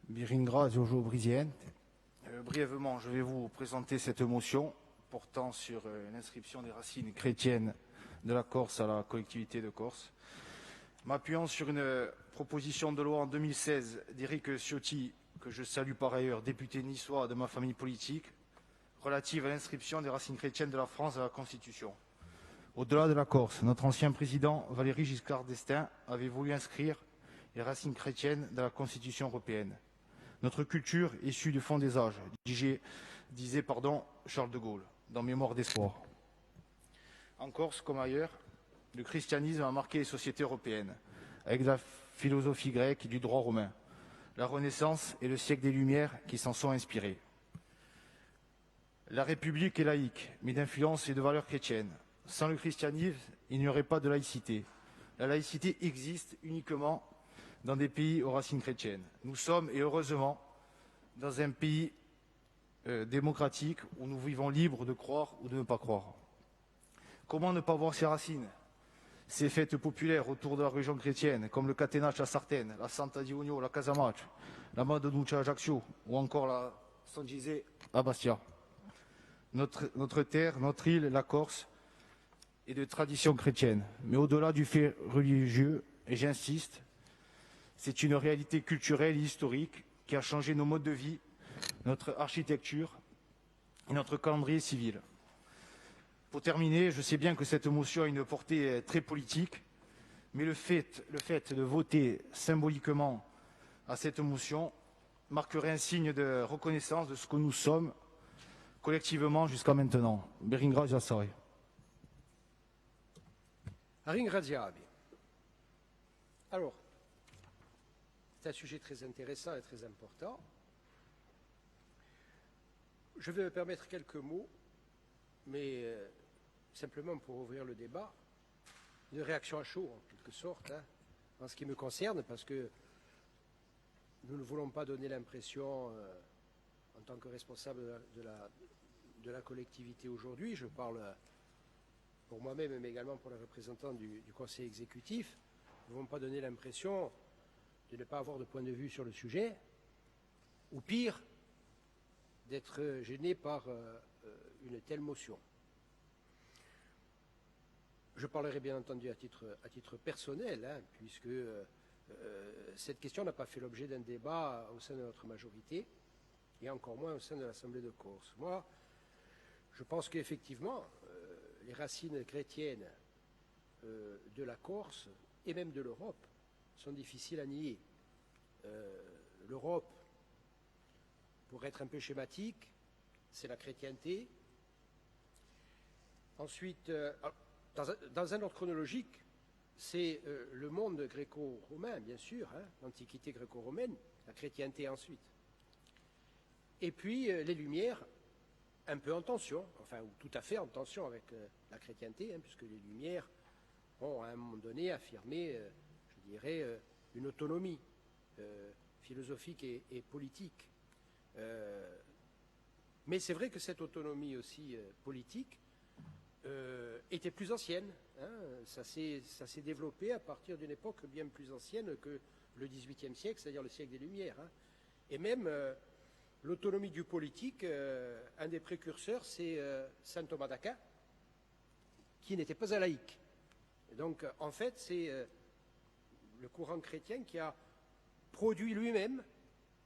Biringra Jojo Brisienne. Brièvement, je vais vous présenter cette motion portant sur l'inscription des racines chrétiennes de la Corse à la collectivité de Corse. M'appuyant sur une proposition de loi en 2016 d'Éric Ciotti, que je salue par ailleurs, député niçois de ma famille politique, relative à l'inscription des racines chrétiennes de la France à la Constitution. Au-delà de la Corse, notre ancien président Valéry Giscard d'Estaing avait voulu inscrire les racines chrétiennes de la Constitution européenne. Notre culture issue du fond des âges, disait Charles de Gaulle, dans Mémoire d'espoir. En Corse, comme ailleurs, le christianisme a marqué les sociétés européennes, avec la philosophie grecque et du droit romain, la Renaissance et le siècle des Lumières qui s'en sont inspirés. La République est laïque, mais d'influence et de valeurs chrétiennes. Sans le christianisme, il n'y aurait pas de laïcité. La laïcité existe uniquement dans des pays aux racines chrétiennes. Nous sommes, et heureusement, dans un pays démocratique où nous vivons libres de croire ou de ne pas croire. Comment ne pas voir ces racines, ces fêtes populaires autour de la religion chrétienne, comme le Catenaccio à Sartène, la Santa di Ugno, la Casamance, la Madonnunca à Ajaccio, ou encore la San Gisè à Bastia. Notre terre, notre île, la Corse, est de tradition chrétienne. Mais au-delà du fait religieux, et j'insiste, c'est une réalité culturelle et historique qui a changé nos modes de vie, notre architecture et notre calendrier civil. Pour terminer, je sais bien que cette motion a une portée très politique, mais le fait de voter symboliquement à cette motion marquerait un signe de reconnaissance de ce que nous sommes collectivement jusqu'à maintenant. Beringra Jassari. Ringraziavi. Alors, c'est un sujet très intéressant et très important. Je vais me permettre quelques mots, mais simplement pour ouvrir le débat, une réaction à chaud en quelque sorte, en ce qui me concerne, parce que nous ne voulons pas donner l'impression, en tant que responsable de la collectivité aujourd'hui, je parle pour moi-même, mais également pour les représentants du conseil exécutif, nous ne voulons pas donner l'impression de ne pas avoir de point de vue sur le sujet, ou pire, d'être gêné par une telle motion. Je parlerai bien entendu à titre personnel, puisque cette question n'a pas fait l'objet d'un débat au sein de notre majorité, et encore moins au sein de l'Assemblée de Corse. Moi, je pense qu'effectivement, les racines chrétiennes de la Corse, et même de l'Europe, sont difficiles à nier. L'Europe, pour être un peu schématique, c'est la chrétienté. Ensuite, dans un ordre chronologique, c'est le monde gréco-romain, bien sûr, l'Antiquité gréco-romaine, la chrétienté ensuite. Et puis les Lumières, un peu en tension, enfin, ou tout à fait en tension avec la chrétienté, puisque les Lumières ont à un moment donné affirmé, je dirais, une autonomie philosophique et politique. Mais c'est vrai que cette autonomie aussi politique était plus ancienne. Ça s'est développé à partir d'une époque bien plus ancienne que le XVIIIe siècle, c'est-à-dire le siècle des Lumières. Et même l'autonomie du politique, un des précurseurs, c'est saint Thomas d'Aquin, qui n'était pas un laïc. Et donc, en fait, c'est le courant chrétien qui a produit lui-même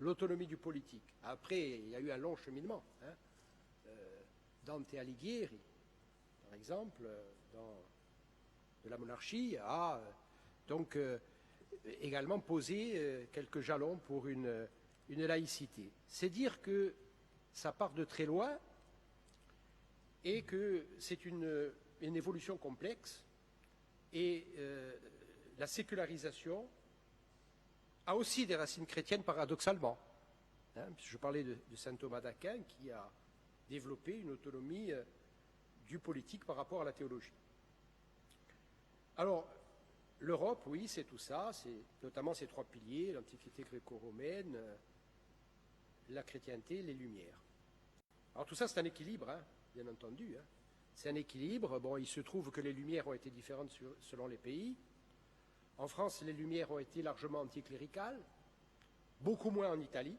l'autonomie du politique. Après, il y a eu un long cheminement. Dante Alighieri, par exemple, de la monarchie, a donc également posé quelques jalons pour une laïcité. C'est dire que ça part de très loin et que c'est une évolution complexe, et la sécularisation a aussi des racines chrétiennes paradoxalement. Je parlais de saint Thomas d'Aquin qui a développé une autonomie du politique par rapport à la théologie. Alors, l'Europe, oui, c'est tout ça, c'est notamment ces trois piliers, l'Antiquité gréco-romaine, la chrétienté, les Lumières. Alors tout ça, c'est un équilibre, bien entendu. C'est un équilibre. Bon, il se trouve que les Lumières ont été différentes selon les pays. En France, les Lumières ont été largement anticléricales. beaucoup moins en Italie,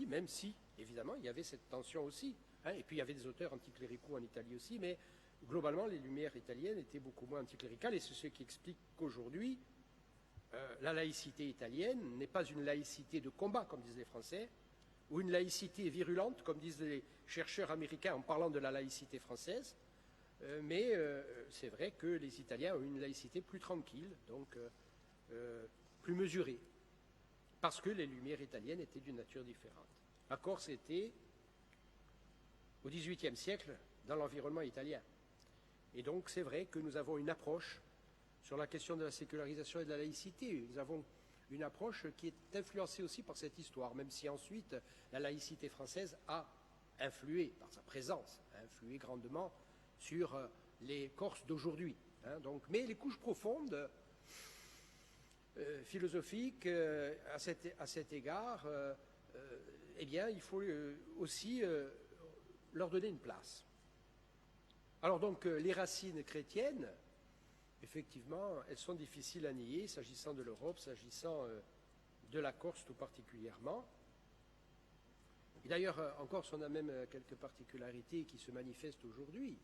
même si, évidemment, il y avait cette tension aussi. Hein, et puis il y avait des auteurs anticléricaux en Italie aussi, mais globalement, les Lumières italiennes étaient beaucoup moins anticléricales, et c'est ce qui explique qu'aujourd'hui, la laïcité italienne n'est pas une laïcité de combat, comme disent les Français, ou une laïcité virulente, comme disent les chercheurs américains en parlant de la laïcité française, mais c'est vrai que les Italiens ont une laïcité plus tranquille, donc plus mesurée, parce que les Lumières italiennes étaient d'une nature différente. La Corse était, au XVIIIe siècle, dans l'environnement italien. Et donc c'est vrai que nous avons une approche sur la question de la sécularisation et de la laïcité. Nous avons une approche qui est influencée aussi par cette histoire, même si ensuite la laïcité française a influé, par sa présence, a influé grandement sur les Corses d'aujourd'hui. Hein, mais les couches profondes, philosophiques, à cet égard, eh bien, il faut aussi leur donner une place. Alors donc, les racines chrétiennes, effectivement, elles sont difficiles à nier, s'agissant de l'Europe, s'agissant de la Corse tout particulièrement. Et d'ailleurs, en Corse, on a même quelques particularités qui se manifestent aujourd'hui.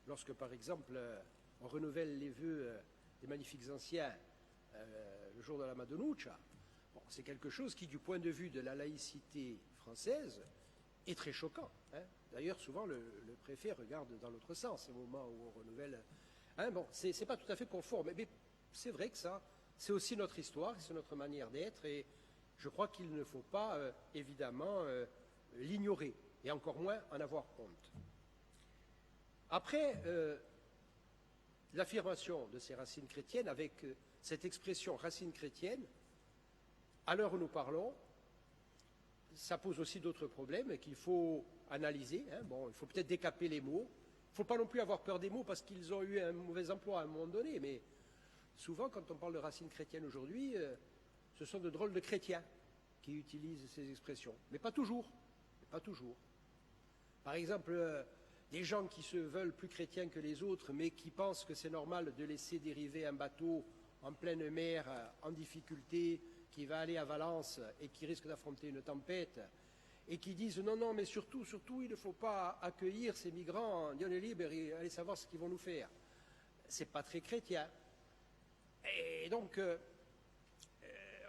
Lorsque, par exemple, on renouvelle les vœux des magnifiques anciens le jour de la Madonnunca, bon, c'est quelque chose qui, du point de vue de la laïcité française, est très choquant. Hein. D'ailleurs, souvent, le préfet regarde dans l'autre sens au moment où on renouvelle. Hein, bon, c'est pas tout à fait conforme, mais c'est vrai que ça, c'est aussi notre histoire, c'est notre manière d'être, et je crois qu'il ne faut pas, évidemment, l'ignorer, et encore moins en avoir honte. Après l'affirmation de ces racines chrétiennes, avec cette expression racines chrétiennes, à l'heure où nous parlons, ça pose aussi d'autres problèmes qu'il faut analyser. Hein. Bon, il faut peut-être décaper les mots. Il ne faut pas non plus avoir peur des mots parce qu'ils ont eu un mauvais emploi à un moment donné. Mais souvent, quand on parle de racines chrétiennes aujourd'hui, ce sont de drôles de chrétiens qui utilisent ces expressions. Mais pas toujours. Pas toujours. Par exemple, des gens qui se veulent plus chrétiens que les autres, mais qui pensent que c'est normal de laisser dériver un bateau en pleine mer, en difficulté, qui va aller à Valence et qui risque d'affronter une tempête, et qui disent non, non, mais surtout, il ne faut pas accueillir ces migrants, Dieu est libre, et aller savoir ce qu'ils vont nous faire. C'est pas très chrétien. Et donc,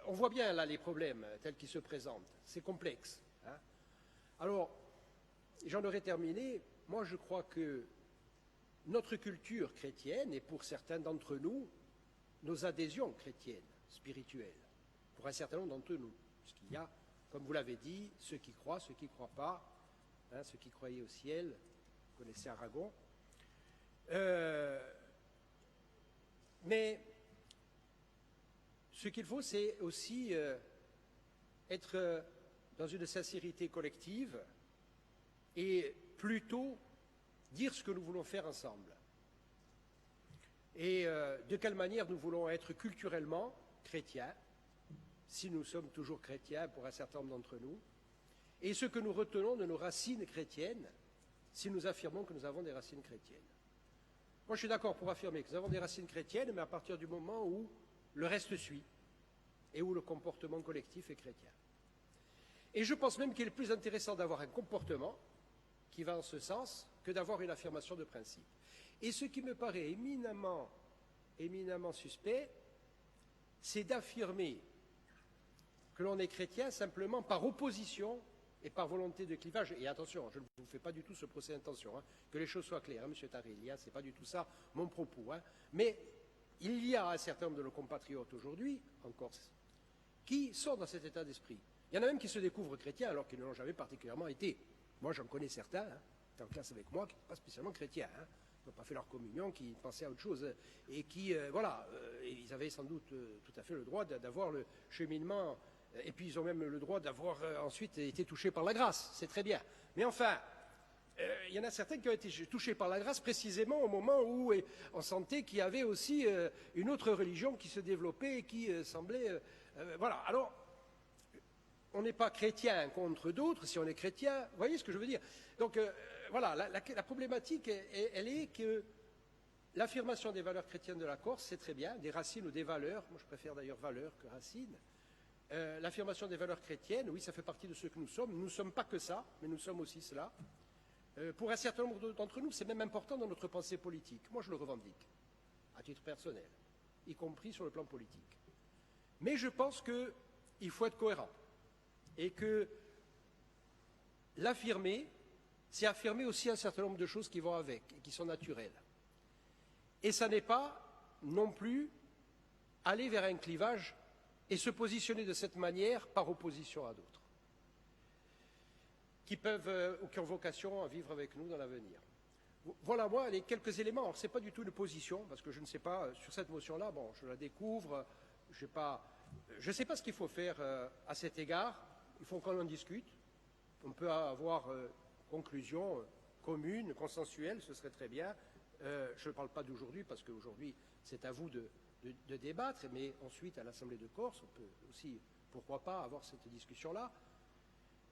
on voit bien là les problèmes tels qu'ils se présentent. C'est complexe. Hein. Alors, j'en aurais terminé. Moi, je crois que notre culture chrétienne, et pour certains d'entre nous, nos adhésions chrétiennes, spirituelles, pour un certain nombre d'entre nous, puisqu'il y a, comme vous l'avez dit, ceux qui croient, ceux qui ne croient pas, hein, ceux qui croyaient au ciel, vous connaissez Aragon. Mais ce qu'il faut, c'est aussi être dans une sincérité collective et plutôt dire ce que nous voulons faire ensemble. Et de quelle manière nous voulons être culturellement chrétiens, si nous sommes toujours chrétiens pour un certain nombre d'entre nous, et ce que nous retenons de nos racines chrétiennes, si nous affirmons que nous avons des racines chrétiennes. Moi, je suis d'accord pour affirmer que nous avons des racines chrétiennes, mais à partir du moment où le reste suit, et où le comportement collectif est chrétien. Et je pense même qu'il est plus intéressant d'avoir un comportement qui va en ce sens que d'avoir une affirmation de principe. Et ce qui me paraît éminemment suspect, c'est d'affirmer que l'on est chrétien simplement par opposition et par volonté de clivage. Et attention, je ne vous fais pas du tout ce procès d'intention, hein, que les choses soient claires, hein, M. Tarilli, ce n'est pas du tout ça mon propos. Hein. Mais il y a un certain nombre de nos compatriotes aujourd'hui, en Corse, qui sont dans cet état d'esprit. Il y en a même qui se découvrent chrétiens alors qu'ils ne l'ont jamais particulièrement été. Moi, j'en connais certains, hein, qui sont en classe avec moi, qui n'étaient pas spécialement chrétiens. Hein. Ils n'ont pas fait leur communion, qui pensaient à autre chose, et qui, ils avaient sans doute tout à fait le droit d'avoir le cheminement, et puis ils ont même le droit d'avoir ensuite été touchés par la grâce, c'est très bien. Mais enfin, il y en a certains qui ont été touchés par la grâce précisément au moment où on sentait qu'il y avait aussi une autre religion qui se développait et qui semblait... voilà, alors, on n'est pas chrétien contre d'autres si on est chrétien, vous voyez ce que je veux dire. Donc, voilà, la problématique, elle est que l'affirmation des valeurs chrétiennes de la Corse, c'est très bien, des racines ou des valeurs, moi je préfère d'ailleurs valeurs que racines, L'affirmation des valeurs chrétiennes, oui, ça fait partie de ce que nous sommes. Nous ne sommes pas que ça, mais nous sommes aussi cela. Pour un certain nombre d'entre nous, c'est même important dans notre pensée politique. Moi, je le revendique, à titre personnel, y compris sur le plan politique. Mais je pense qu'il faut être cohérent et que l'affirmer, c'est affirmer aussi un certain nombre de choses qui vont avec et qui sont naturelles. Et ça n'est pas non plus aller vers un clivage et se positionner de cette manière par opposition à d'autres qui peuvent ou qui ont vocation à vivre avec nous dans l'avenir. Voilà, moi, les quelques éléments. Alors, ce n'est pas du tout une position, parce que je ne sais pas, sur cette motion-là, bon, je la découvre, je ne sais pas ce qu'il faut faire à cet égard. Il faut qu'on en discute. On peut avoir conclusion commune, consensuelle, ce serait très bien. Je ne parle pas d'aujourd'hui, parce qu'aujourd'hui, c'est à vous de débattre, mais ensuite, à l'Assemblée de Corse, on peut aussi, pourquoi pas, avoir cette discussion-là.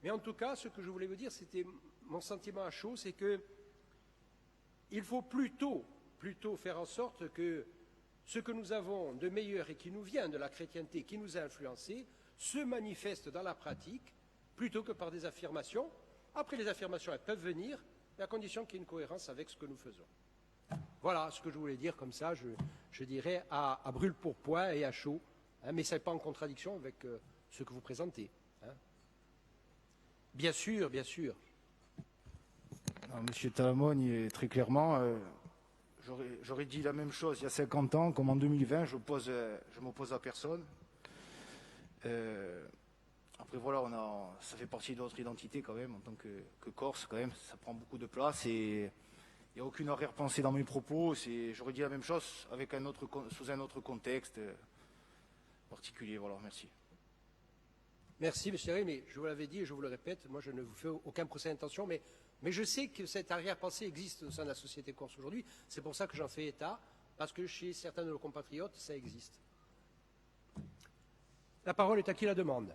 Mais en tout cas, ce que je voulais vous dire, c'était mon sentiment à chaud, c'est que il faut plutôt faire en sorte que ce que nous avons de meilleur et qui nous vient de la chrétienté, qui nous a influencés, se manifeste dans la pratique, plutôt que par des affirmations. Après, les affirmations, elles peuvent venir, mais à condition qu'il y ait une cohérence avec ce que nous faisons. Voilà ce que je voulais dire, comme ça, je dirais à brûle-pourpoint et à chaud, hein, mais ce n'est pas en contradiction avec ce que vous présentez. Hein. Bien sûr, bien sûr. Monsieur Talamone, très clairement, j'aurais dit la même chose il y a 50 ans, comme en 2020, je m'oppose à personne. Après voilà, ça fait partie de notre identité quand même, en tant que Corse quand même, ça prend beaucoup de place et il n'y a aucune arrière-pensée dans mes propos. J'aurais dit la même chose avec sous un autre contexte particulier. Voilà, merci. Merci, M. Thierry, mais je vous l'avais dit et je vous le répète, moi je ne vous fais aucun procès d'intention, mais je sais que cette arrière-pensée existe au sein de la société corse aujourd'hui. C'est pour ça que j'en fais état, parce que chez certains de nos compatriotes, ça existe. La parole est à qui la demande ?